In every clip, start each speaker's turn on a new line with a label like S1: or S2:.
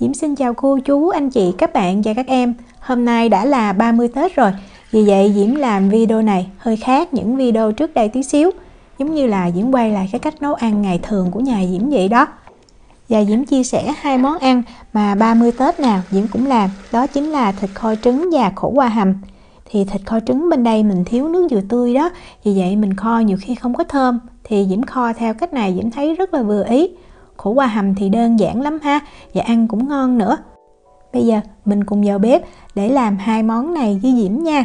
S1: Diễm xin chào cô chú, anh chị, các bạn và các em. Hôm nay đã là 30 Tết rồi. Vì vậy Diễm làm video này hơi khác những video trước đây tí xíu. Giống như là Diễm quay lại cái cách nấu ăn ngày thường của nhà Diễm vậy đó. Và Diễm chia sẻ hai món ăn mà 30 Tết nào Diễm cũng làm. Đó chính là thịt kho trứng và khổ qua hầm. Thì thịt kho trứng bên đây mình thiếu nước dừa tươi đó. Vì vậy mình kho nhiều khi không có thơm. Thì Diễm kho theo cách này Diễm thấy rất là vừa ý. Khổ qua hầm thì đơn giản lắm ha, và ăn cũng ngon nữa. Bây giờ mình cùng vào bếp để làm hai món này với Diễm nha.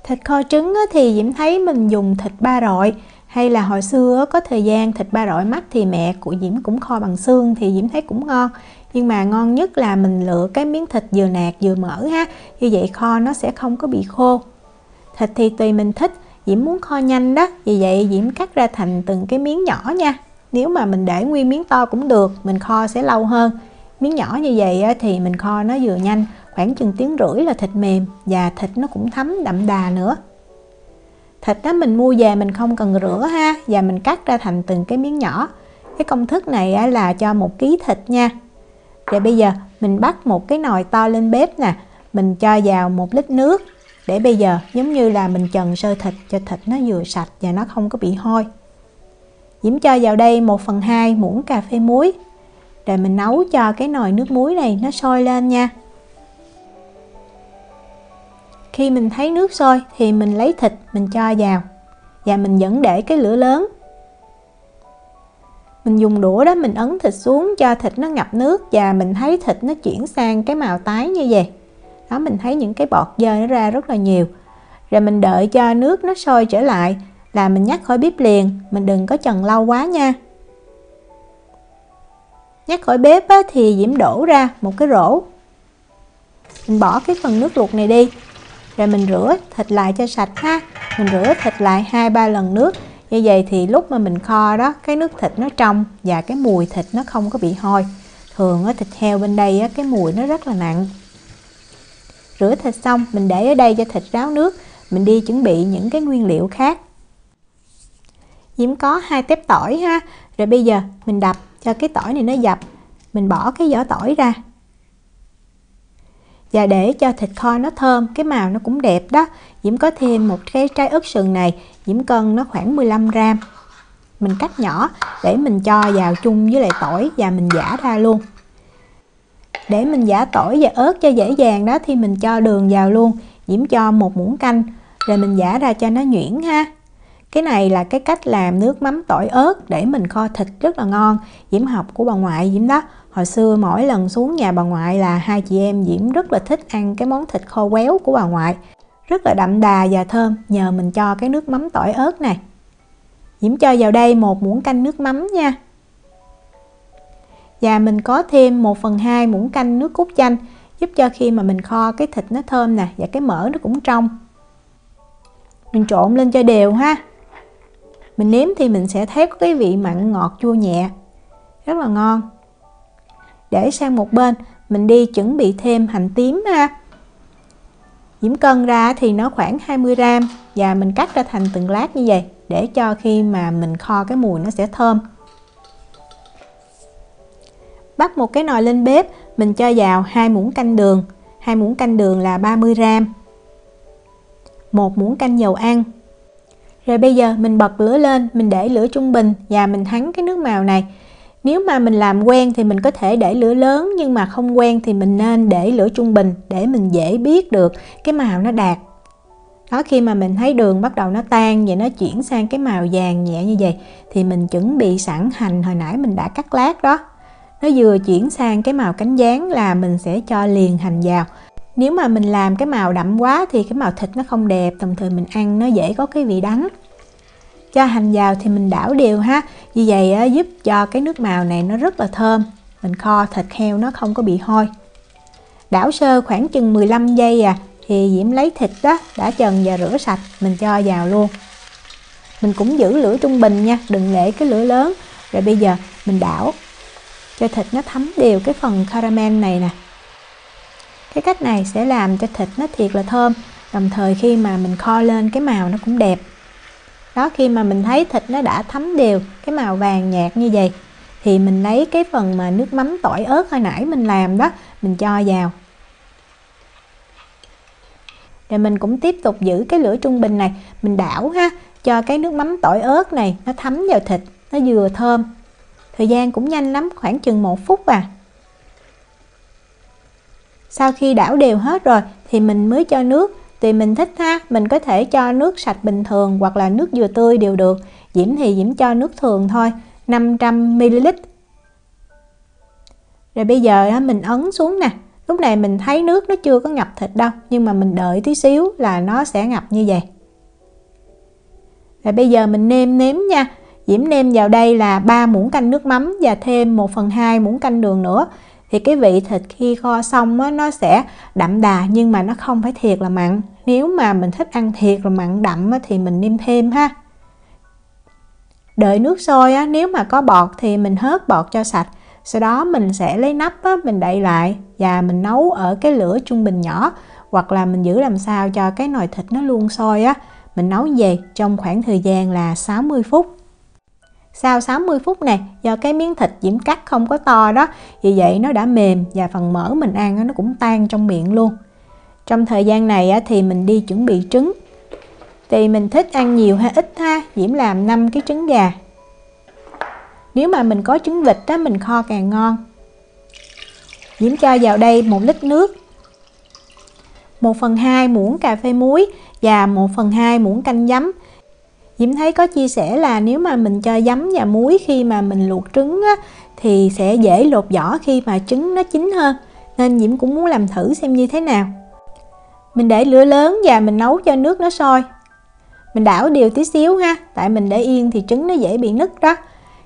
S1: Thịt kho trứng thì Diễm thấy mình dùng thịt ba rọi, hay là hồi xưa có thời gian thịt ba rọi mắc thì mẹ của Diễm cũng kho bằng xương thì Diễm thấy cũng ngon. Nhưng mà ngon nhất là mình lựa cái miếng thịt vừa nạc vừa mỡ ha, như vậy kho nó sẽ không có bị khô. Thịt thì tùy mình thích, Diễm muốn kho nhanh đó, vì vậy Diễm cắt ra thành từng cái miếng nhỏ nha. Nếu mà mình để nguyên miếng to cũng được, mình kho sẽ lâu hơn. Miếng nhỏ như vậy thì mình kho nó vừa nhanh, khoảng chừng tiếng rưỡi là thịt mềm và thịt nó cũng thấm đậm đà nữa. Thịt đó mình mua về mình không cần rửa ha, và mình cắt ra thành từng cái miếng nhỏ. Cái công thức này là cho 1 kg thịt nha. Rồi bây giờ mình bắt một cái nồi to lên bếp nè, mình cho vào 1 lít nước. Để bây giờ giống như là mình trần sơ thịt cho thịt nó vừa sạch và nó không có bị hôi. Diễm cho vào đây 1/2 muỗng cà phê muối. Rồi mình nấu cho cái nồi nước muối này nó sôi lên nha. Khi mình thấy nước sôi thì mình lấy thịt mình cho vào. Và mình vẫn để cái lửa lớn. Mình dùng đũa đó mình ấn thịt xuống cho thịt nó ngập nước. Và mình thấy thịt nó chuyển sang cái màu tái như vậy. Đó, mình thấy những cái bọt dơ nó ra rất là nhiều. Rồi mình đợi cho nước nó sôi trở lại là mình nhắc khỏi bếp liền. Mình đừng có trần lâu quá nha. Nhắc khỏi bếp thì Diễm đổ ra một cái rổ. Mình bỏ cái phần nước luộc này đi. Rồi mình rửa thịt lại cho sạch ha. Mình rửa thịt lại 2-3 lần nước. Như vậy thì lúc mà mình kho đó, cái nước thịt nó trong và cái mùi thịt nó không có bị hôi. Thường thịt heo bên đây cái mùi nó rất là nặng. Rửa thịt xong mình để ở đây cho thịt ráo nước. Mình đi chuẩn bị những cái nguyên liệu khác. Diễm có 2 tép tỏi ha. Rồi bây giờ mình đập cho cái tỏi này nó dập. Mình bỏ cái vỏ tỏi ra. Và để cho thịt kho nó thơm, cái màu nó cũng đẹp đó. Diễm có thêm một cái trái ớt sừng này. Diễm cân nó khoảng 15 gram. Mình cắt nhỏ để mình cho vào chung với lại tỏi và mình giã ra luôn. Để mình giã tỏi và ớt cho dễ dàng đó thì mình cho đường vào luôn. Diễm cho 1 muỗng canh. Rồi mình giã ra cho nó nhuyễn ha. Cái này là cái cách làm nước mắm tỏi ớt để mình kho thịt rất là ngon. Diễm học của bà ngoại Diễm đó. Hồi xưa mỗi lần xuống nhà bà ngoại là hai chị em Diễm rất là thích ăn cái món thịt kho quéo của bà ngoại. Rất là đậm đà và thơm nhờ mình cho cái nước mắm tỏi ớt này. Diễm cho vào đây 1 muỗng canh nước mắm nha. Và mình có thêm 1/2 muỗng canh nước cốt chanh, giúp cho khi mà mình kho cái thịt nó thơm nè, và cái mỡ nó cũng trong. Mình trộn lên cho đều ha. Mình nếm thì mình sẽ thấy có cái vị mặn ngọt chua nhẹ, rất là ngon. Để sang một bên, mình đi chuẩn bị thêm hành tím ha. Diễm cân ra thì nó khoảng 20 gram và mình cắt ra thành từng lát như vậy để cho khi mà mình kho cái mùi nó sẽ thơm. Bắt một cái nồi lên bếp, mình cho vào 2 muỗng canh đường. 2 muỗng canh đường là 30 gram. 1 muỗng canh dầu ăn. Rồi bây giờ mình bật lửa lên, mình để lửa trung bình và mình thắng cái nước màu này. Nếu mà mình làm quen thì mình có thể để lửa lớn, nhưng mà không quen thì mình nên để lửa trung bình để mình dễ biết được cái màu nó đạt. Đó, khi mà mình thấy đường bắt đầu nó tan và nó chuyển sang cái màu vàng nhẹ như vậy thì mình chuẩn bị sẵn hành hồi nãy mình đã cắt lát đó. Nó vừa chuyển sang cái màu cánh gián là mình sẽ cho liền hành vào. Nếu mà mình làm cái màu đậm quá thì cái màu thịt nó không đẹp, đồng thời mình ăn nó dễ có cái vị đắng. Cho hành vào thì mình đảo đều ha. Như vậy giúp cho cái nước màu này nó rất là thơm. Mình kho thịt heo nó không có bị hôi. Đảo sơ khoảng chừng 15 giây thì Diễm lấy thịt đó đã trần và rửa sạch, mình cho vào luôn. Mình cũng giữ lửa trung bình nha, đừng để cái lửa lớn. Rồi bây giờ mình đảo cho thịt nó thấm đều cái phần caramel này nè. Cái cách này sẽ làm cho thịt nó thiệt là thơm, đồng thời khi mà mình kho lên cái màu nó cũng đẹp. Đó, khi mà mình thấy thịt nó đã thấm đều cái màu vàng nhạt như vậy thì mình lấy cái phần mà nước mắm tỏi ớt hồi nãy mình làm đó, mình cho vào. Rồi mình cũng tiếp tục giữ cái lửa trung bình này, mình đảo ha, cho cái nước mắm tỏi ớt này nó thấm vào thịt, nó vừa thơm. Thời gian cũng nhanh lắm, khoảng chừng 1 phút à. Sau khi đảo đều hết rồi thì mình mới cho nước, tùy mình thích ha, mình có thể cho nước sạch bình thường hoặc là nước dừa tươi đều được. Diễm thì Diễm cho nước thường thôi, 500ml. Rồi bây giờ đó, mình ấn xuống nè. Lúc này mình thấy nước nó chưa có ngập thịt đâu, nhưng mà mình đợi tí xíu là nó sẽ ngập như vậy. Rồi bây giờ mình nêm nha. Diễm nêm vào đây là 3 muỗng canh nước mắm và thêm 1/2 muỗng canh đường nữa. Thì cái vị thịt khi kho xong á, nó sẽ đậm đà nhưng mà nó không phải thiệt là mặn. Nếu mà mình thích ăn thiệt là mặn đậm á, thì mình nêm thêm ha. Đợi nước sôi á, nếu mà có bọt thì mình hớt bọt cho sạch. Sau đó mình sẽ lấy nắp á, mình đậy lại và mình nấu ở cái lửa trung bình nhỏ, hoặc là mình giữ làm sao cho cái nồi thịt nó luôn sôi á. Mình nấu về trong khoảng thời gian là 60 phút. Sau 60 phút này, do cái miếng thịt Diễm cắt không có to đó, vì vậy nó đã mềm và phần mỡ mình ăn nó cũng tan trong miệng luôn. Trong thời gian này á, thì mình đi chuẩn bị trứng. Thì mình thích ăn nhiều hay ít ha, Diễm làm 5 cái trứng gà. Nếu mà mình có trứng vịt á, mình kho càng ngon. Diễm cho vào đây 1 lít nước, 1/2 muỗng cà phê muối và 1/2 muỗng canh giấm. Diễm thấy có chia sẻ là nếu mà mình cho giấm và muối khi mà mình luộc trứng á, thì sẽ dễ lột vỏ khi mà trứng nó chín hơn. Nên Diễm cũng muốn làm thử xem như thế nào. Mình để lửa lớn và mình nấu cho nước nó sôi. Mình đảo đều tí xíu ha, tại mình để yên thì trứng nó dễ bị nứt đó.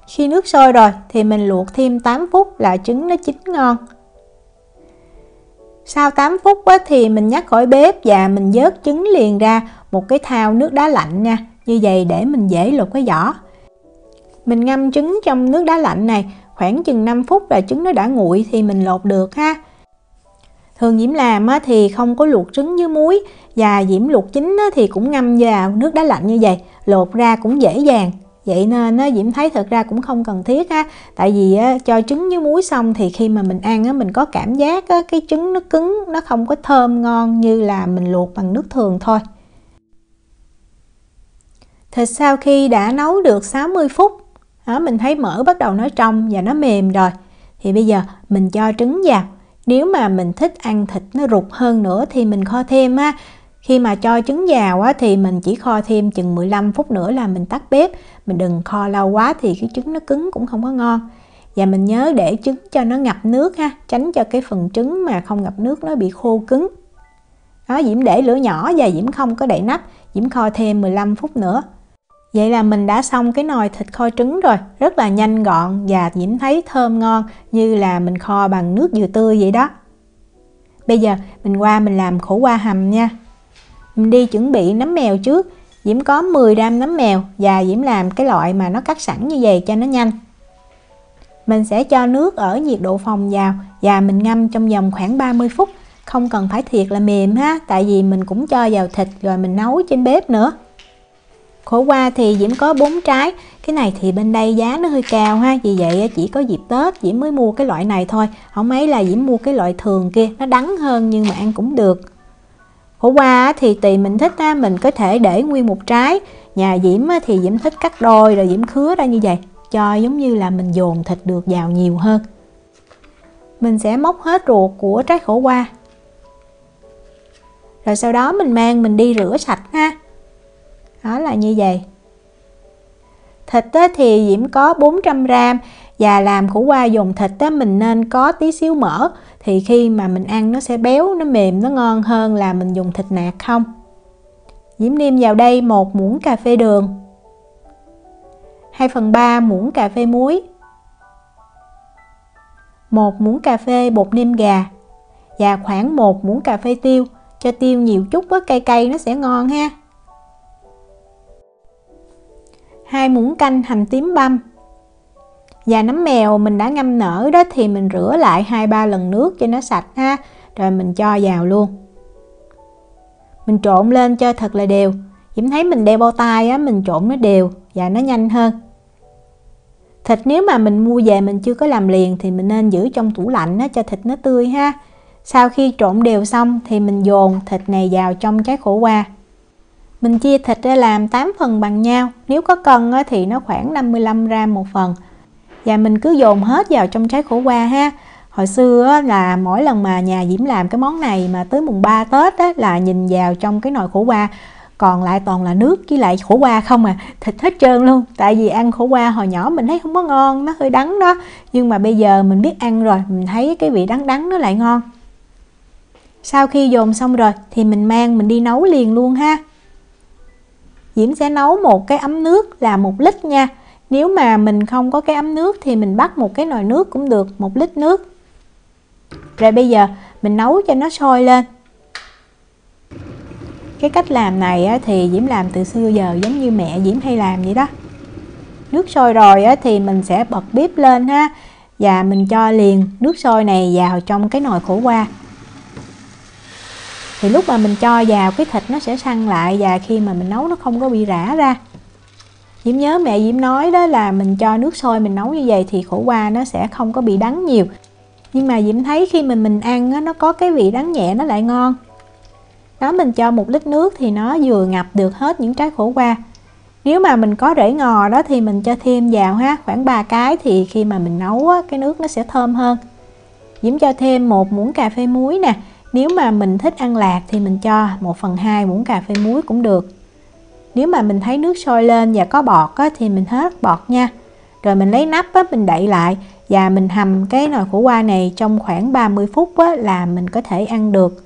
S1: Khi nước sôi rồi thì mình luộc thêm 8 phút là trứng nó chín ngon. Sau 8 phút á, thì mình nhắc khỏi bếp và mình vớt trứng liền ra một cái thau nước đá lạnh nha. Như vậy để mình dễ lột cái vỏ. Mình ngâm trứng trong nước đá lạnh này khoảng chừng 5 phút là trứng nó đã nguội thì mình lột được ha. Thường Diễm làm á, thì không có luộc trứng với muối, và Diễm luộc chín á, thì cũng ngâm vào nước đá lạnh như vậy, lột ra cũng dễ dàng. Vậy nên á, Diễm thấy thật ra cũng không cần thiết ha. Tại vì á, cho trứng với muối xong thì khi mà mình ăn á, mình có cảm giác á, cái trứng nó cứng, nó không có thơm ngon như là mình luộc bằng nước thường thôi. Thịt sau khi đã nấu được 60 phút, đó, mình thấy mỡ bắt đầu nó trong và nó mềm rồi. Thì bây giờ mình cho trứng vào. Nếu mà mình thích ăn thịt nó rụt hơn nữa thì mình kho thêm ha. Khi mà cho trứng vào á, thì mình chỉ kho thêm chừng 15 phút nữa là mình tắt bếp. Mình đừng kho lâu quá thì cái trứng nó cứng cũng không có ngon. Và mình nhớ để trứng cho nó ngập nước ha, tránh cho cái phần trứng mà không ngập nước nó bị khô cứng. Đó, Diễm để lửa nhỏ và Diễm không có đậy nắp, Diễm kho thêm 15 phút nữa. Vậy là mình đã xong cái nồi thịt kho trứng rồi, rất là nhanh gọn và Diễm thấy thơm ngon như là mình kho bằng nước dừa tươi vậy đó. Bây giờ mình qua mình làm khổ qua hầm nha. Mình đi chuẩn bị nấm mèo trước. Diễm có 10 gram nấm mèo và Diễm làm cái loại mà nó cắt sẵn như vậy cho nó nhanh. Mình sẽ cho nước ở nhiệt độ phòng vào và mình ngâm trong vòng khoảng 30 phút. Không cần phải thiệt là mềm ha, tại vì mình cũng cho vào thịt rồi mình nấu trên bếp nữa. Khổ qua thì Diễm có 4 trái. Cái này thì bên đây giá nó hơi cao ha, vì vậy chỉ có dịp Tết Diễm mới mua cái loại này thôi. Không mấy là Diễm mua cái loại thường kia, nó đắng hơn nhưng mà ăn cũng được. Khổ qua thì tùy mình thích ha, mình có thể để nguyên một trái. Nhà Diễm thì Diễm thích cắt đôi rồi Diễm khứa ra như vậy, cho giống như là mình dồn thịt được vào nhiều hơn. Mình sẽ móc hết ruột của trái khổ qua. Rồi sau đó mình mang mình đi rửa sạch ha. Đó là như vậy. Thịt thì Diễm có 400 gram và làm khổ qua dồn thịt mình nên có tí xíu mỡ, thì khi mà mình ăn nó sẽ béo, nó mềm, nó ngon hơn là mình dùng thịt nạc không. Diễm nêm vào đây 1 muỗng cà phê đường, 2/3 muỗng cà phê muối, 1 muỗng cà phê bột nêm gà và khoảng 1 muỗng cà phê tiêu. Cho tiêu nhiều chút, cay cay nó sẽ ngon ha. 2 muỗng canh hành tím băm. Và nấm mèo mình đã ngâm nở đó thì mình rửa lại 2-3 lần nước cho nó sạch ha. Rồi mình cho vào luôn. Mình trộn lên cho thật là đều. Diễm thấy mình đeo bao tay á, mình trộn nó đều và nó nhanh hơn. Thịt nếu mà mình mua về mình chưa có làm liền thì mình nên giữ trong tủ lạnh á, cho thịt nó tươi ha. Sau khi trộn đều xong thì mình dồn thịt này vào trong trái khổ qua. Mình chia thịt ra làm 8 phần bằng nhau, nếu có cân á, thì nó khoảng 55 gram một phần. Và mình cứ dồn hết vào trong trái khổ qua ha. Hồi xưa á, là mỗi lần mà nhà Diễm làm cái món này mà tới mùng 3 Tết á, là nhìn vào trong cái nồi khổ qua còn lại toàn là nước với lại khổ qua không à, thịt hết trơn luôn. Tại vì ăn khổ qua hồi nhỏ mình thấy không có ngon, nó hơi đắng đó. Nhưng mà bây giờ mình biết ăn rồi, mình thấy cái vị đắng đắng nó lại ngon. Sau khi dồn xong rồi thì mình đi nấu liền luôn ha. Diễm sẽ nấu một cái ấm nước là 1 lít nha. Nếu mà mình không có cái ấm nước thì mình bắt một cái nồi nước cũng được, 1 lít nước. Rồi bây giờ mình nấu cho nó sôi lên. Cái cách làm này thì Diễm làm từ xưa giờ giống như mẹ Diễm hay làm vậy đó. Nước sôi rồi thì mình sẽ bật bếp lên ha. Và mình cho liền nước sôi này vào trong cái nồi khổ qua. Thì lúc mà mình cho vào cái thịt nó sẽ săn lại và khi mà mình nấu nó không có bị rã ra. Diễm nhớ mẹ Diễm nói đó là mình cho nước sôi mình nấu như vậy thì khổ qua nó sẽ không có bị đắng nhiều. Nhưng mà Diễm thấy khi mình ăn nó có cái vị đắng nhẹ nó lại ngon. Đó, mình cho 1 lít nước thì nó vừa ngập được hết những trái khổ qua. Nếu mà mình có rễ ngò đó thì mình cho thêm vào ha, khoảng 3 cái thì khi mà mình nấu cái nước nó sẽ thơm hơn. Diễm cho thêm 1 muỗng cà phê muối nè. Nếu mà mình thích ăn lạc thì mình cho 1/2 muỗng cà phê muối cũng được. Nếu mà mình thấy nước sôi lên và có bọt thì mình hết bọt nha. Rồi mình lấy nắp mình đậy lại và mình hầm cái nồi khổ qua này trong khoảng 30 phút là mình có thể ăn được.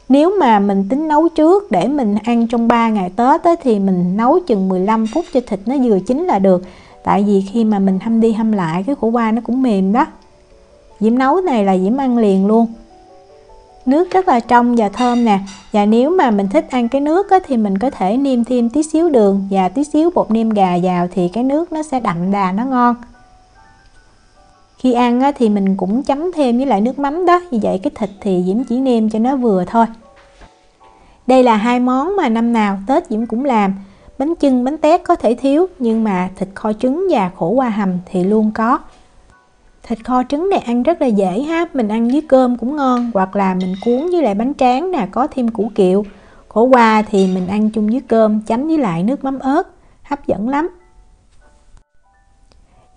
S1: Nếu mà mình tính nấu trước để mình ăn trong 3 ngày Tết thì mình nấu chừng 15 phút cho thịt nó vừa chín là được. Tại vì khi mà mình hâm đi hâm lại cái khổ qua nó cũng mềm đó. Diễm nấu này là Diễm ăn liền luôn. Nước rất là trong và thơm nè. Và nếu mà mình thích ăn cái nước thì mình có thể nêm thêm tí xíu đường và tí xíu bột nêm gà vào thì cái nước nó sẽ đậm đà nó ngon. Khi ăn thì mình cũng chấm thêm với lại nước mắm đó. Như vậy cái thịt thì Diễm chỉ nêm cho nó vừa thôi. Đây là 2 món mà năm nào Tết Diễm cũng làm. Bánh chưng, bánh tét có thể thiếu, nhưng mà thịt kho trứng và khổ qua hầm thì luôn có. Thịt kho trứng này ăn rất là dễ ha, mình ăn với cơm cũng ngon, hoặc là mình cuốn với lại bánh tráng nè, có thêm củ kiệu. Khổ qua thì mình ăn chung với cơm, chấm với lại nước mắm ớt, hấp dẫn lắm.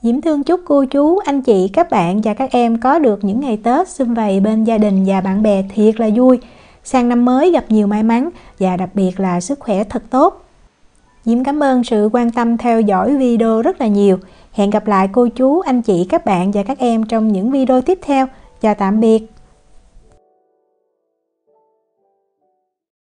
S1: Diễm thương chúc cô chú, anh chị, các bạn và các em có được những ngày Tết sum vầy bên gia đình và bạn bè thiệt là vui. Sang năm mới gặp nhiều may mắn và đặc biệt là sức khỏe thật tốt. Diễm cảm ơn sự quan tâm theo dõi video rất là nhiều. Hẹn gặp lại cô chú, anh chị, các bạn và các em trong những video tiếp theo. Chào tạm biệt.